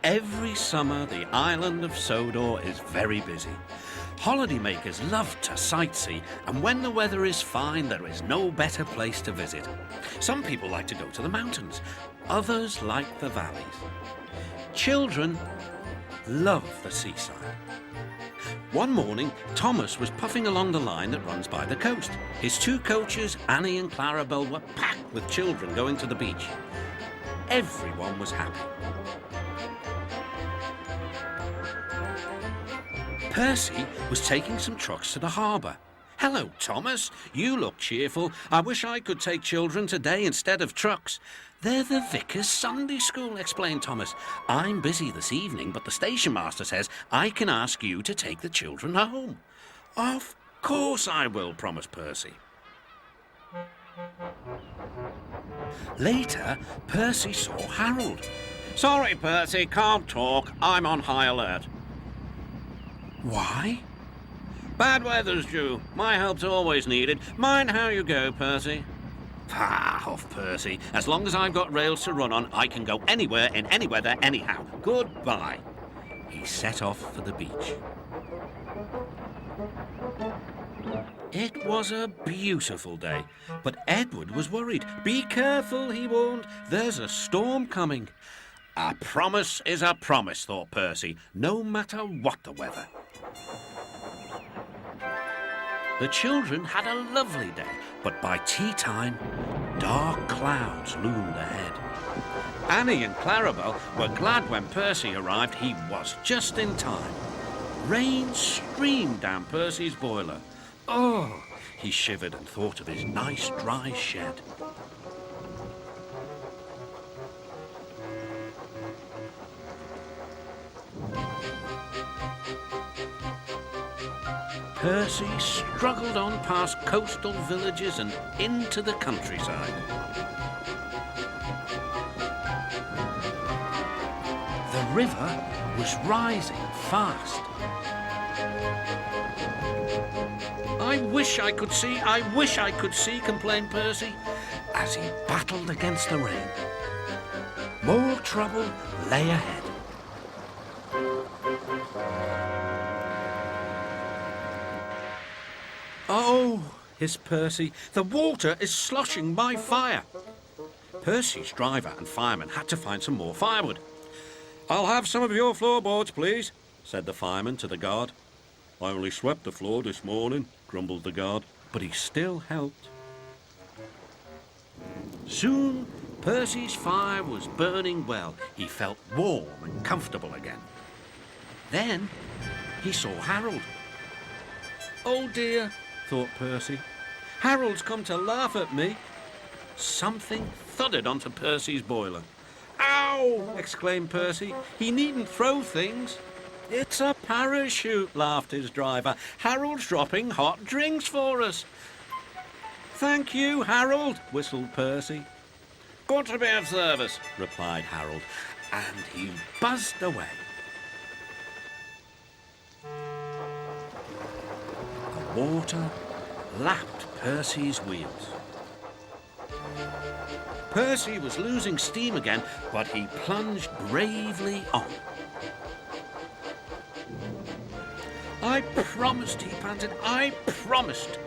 Every summer, the island of Sodor is very busy. Holidaymakers love to sightsee, and when the weather is fine, there is no better place to visit. Some people like to go to the mountains, others like the valleys. Children love the seaside. One morning, Thomas was puffing along the line that runs by the coast. His two coaches, Annie and Clarabelle, were packed with children going to the beach. Everyone was happy. Percy was taking some trucks to the harbour. "Hello, Thomas. You look cheerful. I wish I could take children today instead of trucks." "They're the Vicar's Sunday School," explained Thomas. "I'm busy this evening, but the station master says I can ask you to take the children home." "Of course I will," promised Percy. Later, Percy saw Harold. "Sorry, Percy, can't talk. I'm on high alert." "Why?" "Bad weather's due. My help's always needed. Mind how you go, Percy." "Ah, huffed Percy. As long as I've got rails to run on, I can go anywhere in any weather anyhow. Goodbye." He set off for the beach. It was a beautiful day, but Edward was worried. "Be careful," he warned. "There's a storm coming." "A promise is a promise," thought Percy, no matter what the weather. The children had a lovely day, but by tea time, dark clouds loomed ahead. Annie and Clarabelle were glad when Percy arrived. He was just in time. Rain streamed down Percy's boiler. Oh, he shivered and thought of his nice dry shed. Percy struggled on past coastal villages and into the countryside. The river was rising fast. I wish I could see, complained Percy, as he battled against the rain. More trouble lay ahead. "Oh," hissed Percy, "the water is sloshing my fire." Percy's driver and fireman had to find some more firewood. "I'll have some of your floorboards, please," said the fireman to the guard. "I only swept the floor this morning," grumbled the guard, but he still helped. Soon, Percy's fire was burning well. He felt warm and comfortable again. Then he saw Harold. "Oh dear," thought Percy. "Harold's come to laugh at me." Something thudded onto Percy's boiler. "Ow!" exclaimed Percy. "He needn't throw things." "It's a parachute," laughed his driver. "Harold's dropping hot drinks for us." "Thank you, Harold," whistled Percy. "Good to be of service," replied Harold, and he buzzed away. The water lapped Percy's wheels. Percy was losing steam again, but he plunged bravely on. "I promised," he panted. "I promised."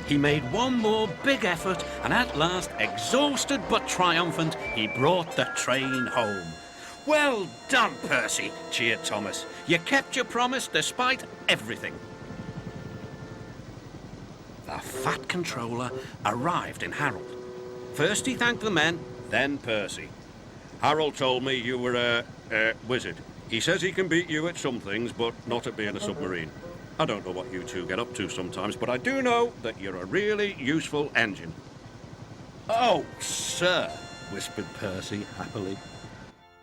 He made one more big effort, and at last, exhausted but triumphant, he brought the train home. "Well done, Percy," cheered Thomas. "You kept your promise despite everything." The Fat Controller arrived in Harold. First he thanked the men, then Percy. "Harold told me you were a wizard. He says he can beat you at some things, but not at being a submarine. I don't know what you two get up to sometimes, but I do know that you're a really useful engine." "Oh, sir," whispered Percy happily.